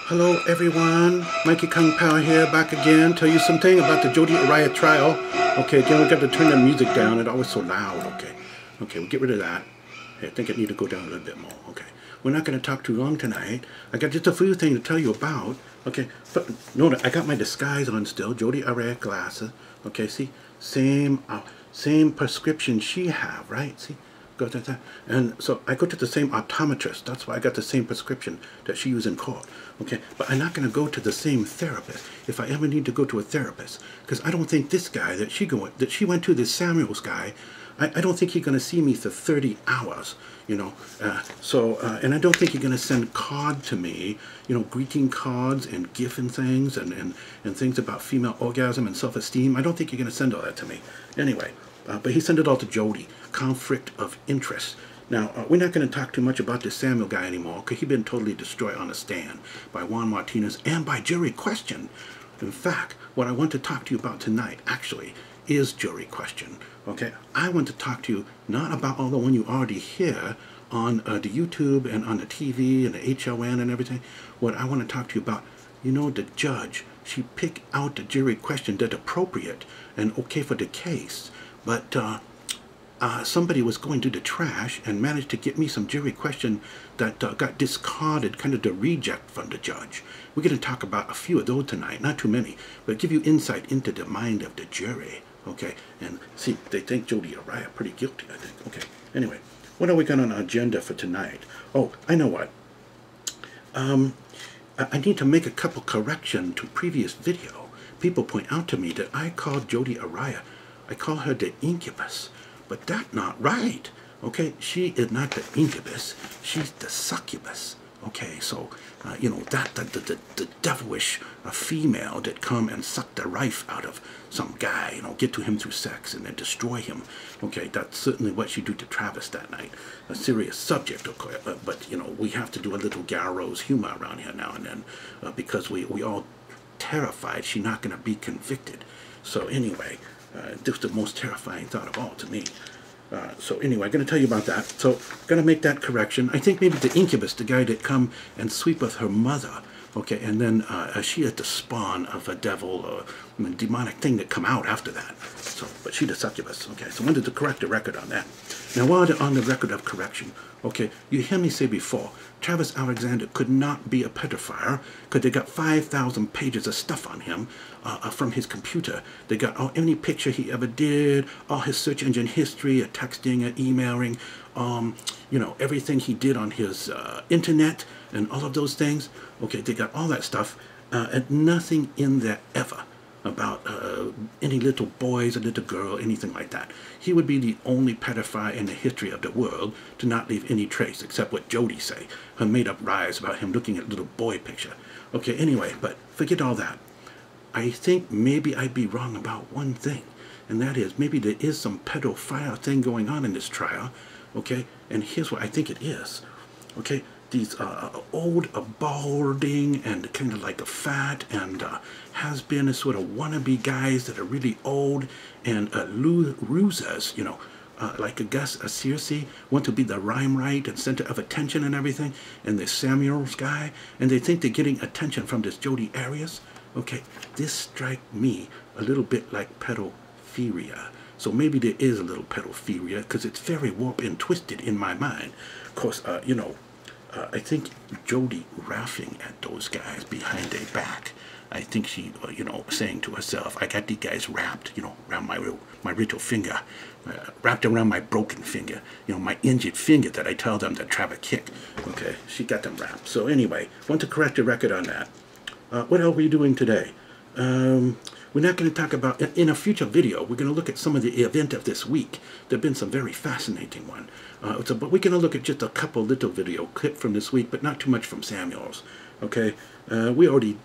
Hello everyone, Mikey Kung Pao here, back again. Tell you something about the Jody Arias trial. Okay, again we got to turn the music down. It's always so loud. Okay, we'll get rid of that. Hey, I think it need to go down a little bit more. Okay, we're not going to talk too long tonight. I got just a few things to tell you about. Okay, but notice I got my disguise on still. Jody Arias glasses. Okay, see, same prescription she have, right? See. Go to that. And so I go to the same optometrist. That's why I got the same prescription that she used in court. Okay, but I'm not going to go to the same therapist if I ever need to go to a therapist, because I don't think this guy that she went to, this Samuels guy, I don't think he's going to see me for 30 hours, you know. And I don't think he's going to send card to me, you know, greeting cards and gif and things and things about female orgasm and self-esteem. I don't think you're going to send all that to me. Anyway. But he sent it all to Jody. Conflict of interest. Now, we're not going to talk too much about this Samuel guy anymore, because he's been totally destroyed on the stand by Juan Martinez and by jury question. In fact, what I want to talk to you about tonight, actually, is jury question. Okay? I want to talk to you not about all the one you already hear on the YouTube and on the TV and the HLN and everything. What I want to talk to you about, you know, the judge, she picked out the jury question that's appropriate and okay for the case. But somebody was going to the trash and managed to get me some jury question that got discarded, kind of the reject from the judge. We're going to talk about a few of those tonight, not too many, but give you insight into the mind of the jury. Okay, and see, they think Jody Arias pretty guilty, I think. Okay, anyway, what are we got on our agenda for tonight? Oh, I know what. I need to make a couple correction to previous video. People point out to me that I called Jody Arias, I call her the incubus, but that's not right. Okay, she is not the incubus, she's the succubus. Okay, so you know, that the devilish female that come and suck the life out of some guy, you know, get to him through sex and then destroy him. Okay, that's certainly what she do to Travis that night. A serious subject, okay, but you know, we have to do a little gallows humor around here now and then, because we all terrified she's not going to be convicted. So anyway. This is the most terrifying thought of all to me. So anyway, I'm going to tell you about that. So going to make that correction. I think maybe the incubus, the guy that come and sleep with her mother. Okay, and then she is the spawn of a devil or a demonic thing that come out after that. So, but she the succubus. Okay, so I wanted to correct the record on that. Now, while they're on the record of correction, okay, you hear me say before, Travis Alexander could not be a pedophile because they got 5,000 pages of stuff on him from his computer. They got any picture he ever did, all his search engine history, texting, emailing, you know, everything he did on his internet and all of those things. Okay, they got all that stuff, and nothing in there ever about any little boys or little girl, anything like that. He would be the only pedophile in the history of the world to not leave any trace, except what Jody say, her made-up lies about him looking at little boy picture. Okay, anyway, but forget all that. I think maybe I'd be wrong about one thing, and that is maybe there is some pedophile thing going on in this trial. Okay, and here's what I think it is. Okay, these old, balding, and kind of like a fat and has-been sort of wannabe guys that are really old and losers, you know, like I guess a Circe, want to be the limelight and center of attention and everything, and this Samuels guy, and they think they're getting attention from this Jody Arias. Okay, this strike me a little bit like pedophilia. So maybe there is a little pedophilia, because it's very warped and twisted in my mind. Of course, you know, I think Jody laughing at those guys behind their back. I think she, you know, saying to herself, I got these guys wrapped, you know, around my little finger, wrapped around my broken finger, you know, my injured finger that I tell them to try to kick. Okay, she got them wrapped. So anyway, want to correct the record on that. What else are we doing today? We're not going to talk about, in a future video, we're going to look at some of the event of this week. There have been some very fascinating ones. But we're going to look at just a couple little video clips from this week, but not too much from Samuels. Okay? We already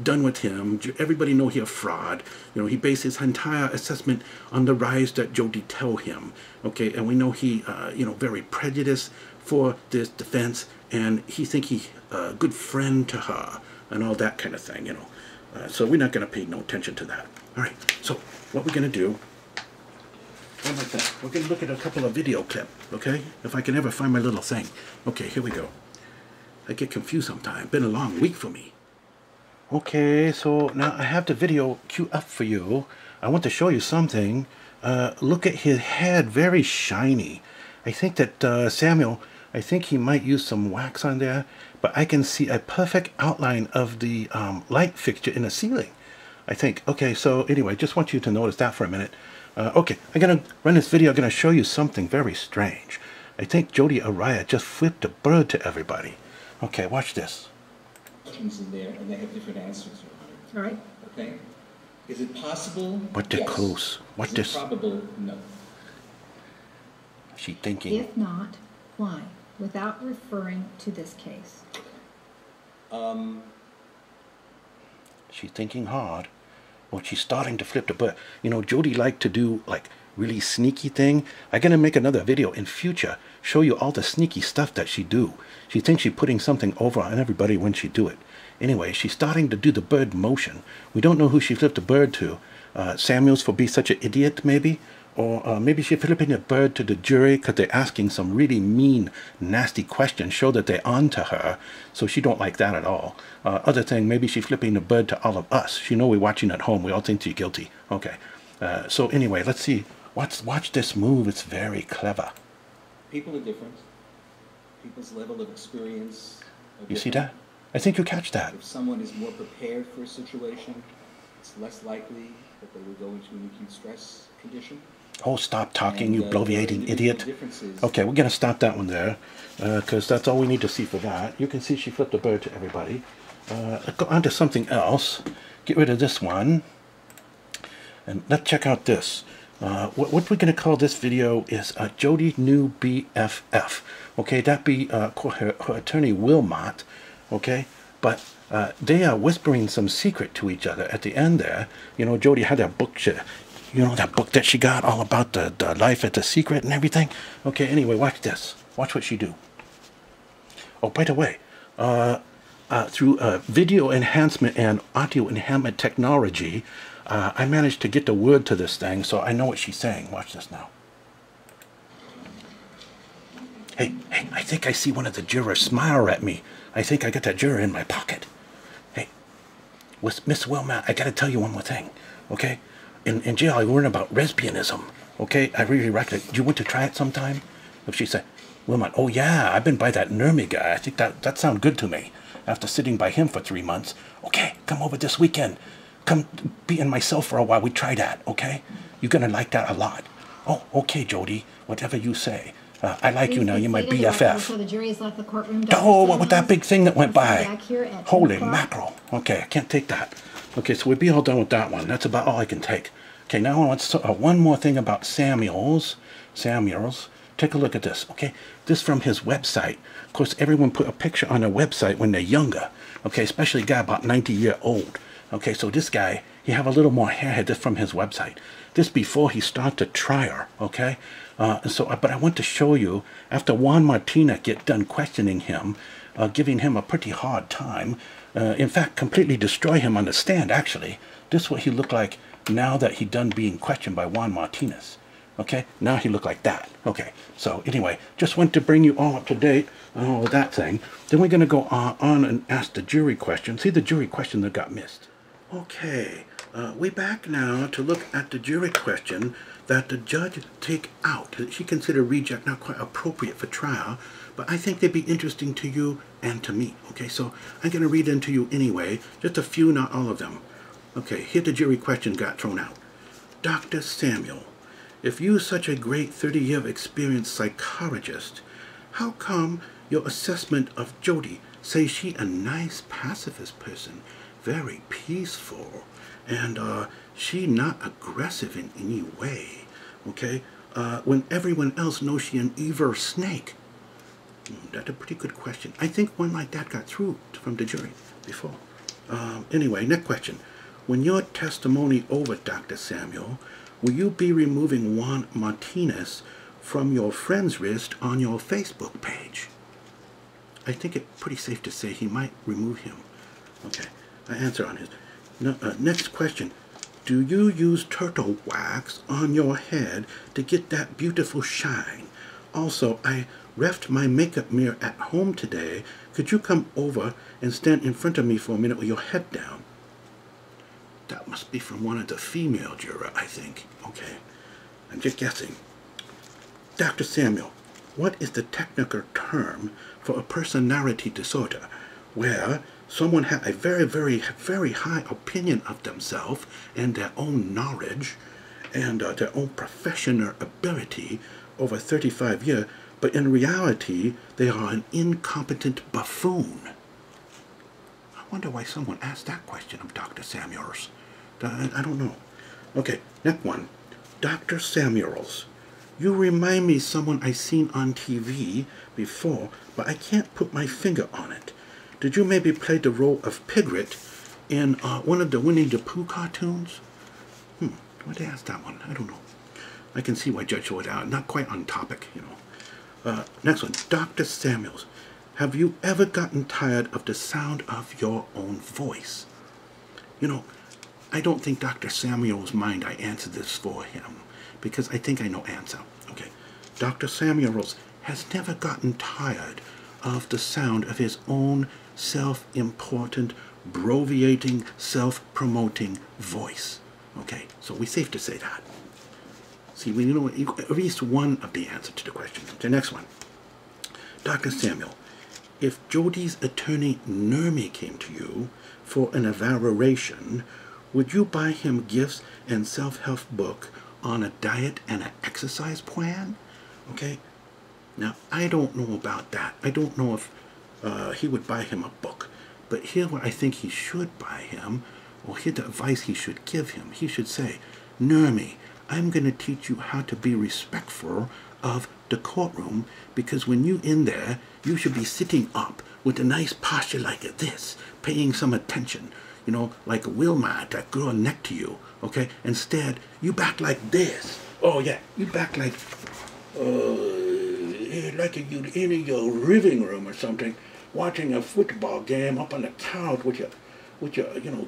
done with him. Everybody know he's a fraud. You know, he based his entire assessment on the lies that Jody tell him. Okay? And we know he, you know, very prejudiced for this defense, and he think he's a good friend to her, and all that kind of thing, you know. So we're not going to pay no attention to that. All right, so what we're going to do, how about that? We're going to look at a couple of video clips, okay? If I can ever find my little thing. Okay, here we go. I get confused sometimes. Been a long week for me. Okay, so now I have the video queued up for you. I want to show you something. Look at his head, very shiny. I think that Samuel, I think he might use some wax on there, but I can see a perfect outline of the light fixture in the ceiling, I think. Okay, so anyway, just want you to notice that for a minute. Okay, I'm going to run this video. I'm going to show you something very strange. I think Jody Arias just flipped a bird to everybody. Okay, watch this. Questions in there, and they have different answers. All right. Okay. Is it possible? But they're Yes. close. What Is this? it probable? No. She thinking. If not, why? Without referring to this case. She's thinking hard. Well, she's starting to flip the bird. You know, Jody liked to do like really sneaky thing. I'm gonna make another video in future, show you all the sneaky stuff that she do. She thinks she's putting something over on everybody when she do it. Anyway, she's starting to do the bird motion. We don't know who she flipped the bird to. Samuels for be such an idiot, maybe? Or maybe she's flipping a bird to the jury because they're asking some really mean, nasty questions, show that they're on to her, so she don't like that at all. Other thing, maybe she's flipping the bird to all of us. She know we're watching at home. We all think she's guilty. Okay. So anyway, let's see. Watch this move. It's very clever. People are different. People's level of experience are You see different. that? I think you catch that. If someone is more prepared for a situation, it's less likely that they will go into an acute stress condition. Oh, stop talking, And, you there are bloviating individual idiot. differences. Okay, we're going to stop that one there, because that's all we need to see for that. You can see she flipped the bird to everybody. Go on to something else. Get rid of this one. And let's check out this. What we're going to call this video is Jody New BFF. Okay, that be her attorney Wilmot. Okay, but they are whispering some secret to each other at the end there. You know, Jody had that book. You know that book that she got all about the life at the secret and everything? Okay, anyway, watch this. Watch what she do. Oh, by the way, through video enhancement and audio enhancement technology, I managed to get the word to this thing, so I know what she's saying. Watch this now. Hey, I think I see one of the jurors smile at me. I think I got that juror in my pocket. Hey, Miss Wilmot, I got to tell you one more thing, okay? In jail, I learned about lesbianism, okay? I really recommend it. Do you want to try it sometime? If she said, Wilmot, oh yeah, I've been by that Nermy guy. I think that sounds good to me. After sitting by him for 3 months. Okay, come over this weekend. Come be in my cell for a while. We try that, okay? You're going to like that a lot. Oh, okay, Jody. Whatever you say. I like you now. You're my BFF. So the jury has left the courtroom. Oh, what with that big thing that went by? Back here at Holy 10 o'clock. mackerel. Okay, I can't take that. Okay, so we'll be all done with that one. That's about all I can take. Okay, now I want one more thing about Samuels. Take a look at this, okay? This from his website. Of course, everyone put a picture on their website when they're younger. Okay, especially a guy about 90-year-old. Okay, so this guy, he have a little more hair. This from his website. This before he start the trial, okay? But I want to show you, after Juan Martinez get done questioning him, giving him a pretty hard time, in fact, completely destroy him on the stand, actually. This is what he looked like now that he done being questioned by Juan Martinez. Okay, now he looked like that. Okay, so anyway, just want to bring you all up to date on all of that thing. Then we're going to go on and ask the jury question. See the jury question that got missed. Okay, we're back now to look at the jury question that the judge take out. She considered reject not quite appropriate for trial, but I think they'd be interesting to you and to me. Okay, so I'm going to read them to you anyway, just a few, not all of them. Okay, here the jury question got thrown out. Dr. Samuel, if you're such a great 30-year experience psychologist, how come your assessment of Jody says she a nice pacifist person, very peaceful, and she not aggressive in any way, okay? When everyone else knows she an evil snake? That's a pretty good question. I think one like that got through from the jury before. Anyway, next question. When your testimony over, Dr. Samuel, will you be removing Juan Martinez from your friend's list on your Facebook page? I think it's pretty safe to say he might remove him. Okay, I answer on his. Next question. Do you use turtle wax on your head to get that beautiful shine? Also, I left my makeup mirror at home today Could you come over and stand in front of me for a minute with your head down? That must be from one of the female jurors, I think. Okay, I'm just guessing. Dr. Samuel, what is the technical term for a personality disorder where someone has a very, very, very high opinion of themselves and their own knowledge and their own professional ability over 35 years, but in reality, they are an incompetent buffoon? I wonder why someone asked that question of Dr. Samuels. I don't know. Okay, next one. Dr. Samuels, you remind me of someone I seen on TV before, but I can't put my finger on it. Did you maybe play the role of Piglet in one of the Winnie the Pooh cartoons? Why'd they ask that one? I don't know. I can see why Judge would not quite on topic, you know. Next one. Dr. Samuels, have you ever gotten tired of the sound of your own voice? You know, I don't think Dr. Samuels mind I answer this for him, because I think I know answer. Okay. Dr. Samuels has never gotten tired of the sound of his own self-important, bloviating, self-promoting voice. Okay, so we're safe to say that. See, we know at least one of the answer to the question. The next one. Dr. Samuel, if Jody's attorney Nermi came to you for an evaluation, would you buy him gifts and self-help book on a diet and an exercise plan? Okay, now I don't know about that. I don't know if he would buy him a book, but here's what I think he should buy him, or here's the advice he should give him. He should say, Nermi, I'm going to teach you how to be respectful of the courtroom, because when you in there, you should be sitting up with a nice posture like this, paying some attention, you know, like Wilma, that girl next to you, okay? Instead, you back like this. Oh yeah, you back like you in your living room or something, watching a football game up on the couch with your you know,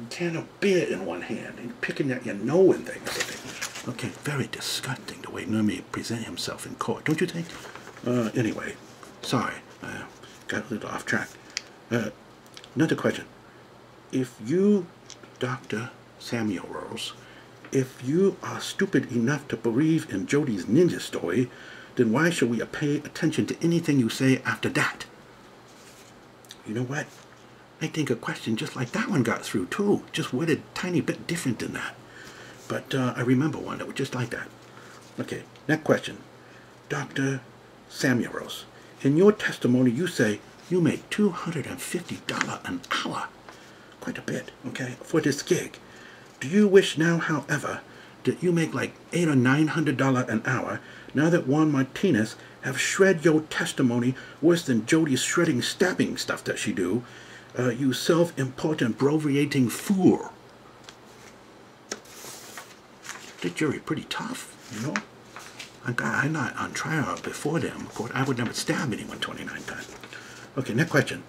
can of beer in one hand and picking at your nose and things. Okay, very disgusting the way Nermi present himself in court, don't you think? Anyway, sorry, got a little off track. Another question. If you, Dr. Samuels, if you are stupid enough to believe in Jody's ninja story, then why should we pay attention to anything you say after that? You know what? I think a question just like that one got through too, just worded a tiny bit different than that. But I remember one that was just like that. Okay, next question. Dr. Samuels, in your testimony you say you make $250 an hour. Quite a bit, okay, for this gig. Do you wish now, however, that you make like $800 or $900 an hour now that Juan Martinez have shred your testimony worse than Jody's shredding stabbing stuff that she do, you self-important bloviating fool? The jury pretty tough, you know. I'm not on trial before them. Of course, I would never stab anyone 29 times. Okay, next question.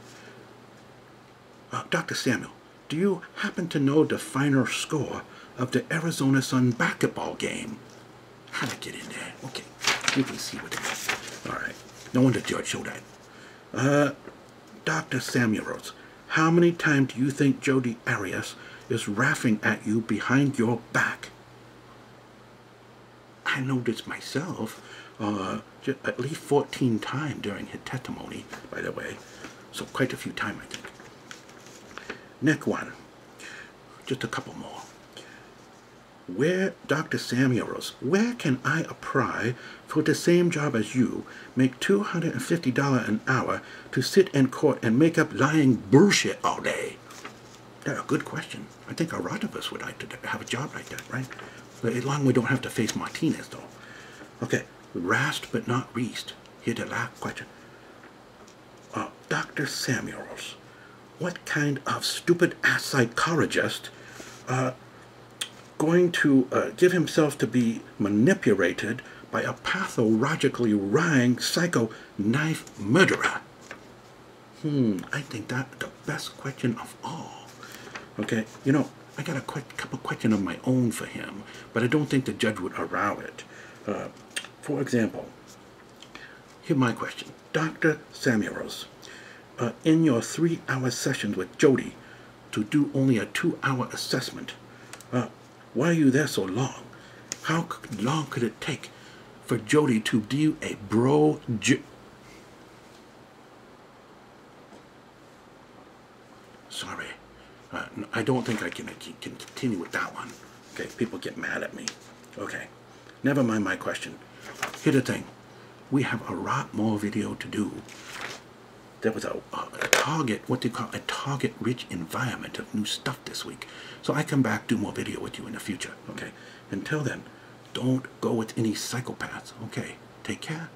Dr. Samuel, do you happen to know the final score of the Arizona Sun basketball game? How to get in there? Okay, you can see what it is. All right, no wonder George showed that. Dr. Samuels, how many times do you think Jody Arias is laughing at you behind your back? I know this myself, just at least 14 times during his testimony, by the way. So quite a few times, I think. Next one, just a couple more. Where, Dr. Samuels, where can I apply for the same job as you, make $250 an hour to sit in court and make up lying bullshit all day? That's a good question. I think a lot of us would like to have a job like that, right? But as long as we don't have to face Martinez, though. Okay, last but not least, here's the last question. Dr. Samuels, what kind of stupid-ass psychologist going to give himself to be manipulated by a pathologically lying psycho knife murderer? I think that's the best question of all. Okay, you know, I got a couple questions of my own for him, but I don't think the judge would allow it. For example, here's my question. Dr. Samuels, in your 3-hour sessions with Jody to do only a 2-hour assessment? Why are you there so long? How long could it take for Jody to do a Sorry. I don't think I can continue with that one. Okay, people get mad at me. Okay, never mind my question. Here's the thing. We have a lot more video to do. There was a target, what they call a target-rich environment of new stuff this week. So I come back, do more video with you in the future, okay? Until then, don't go with any psychopaths, okay? Take care.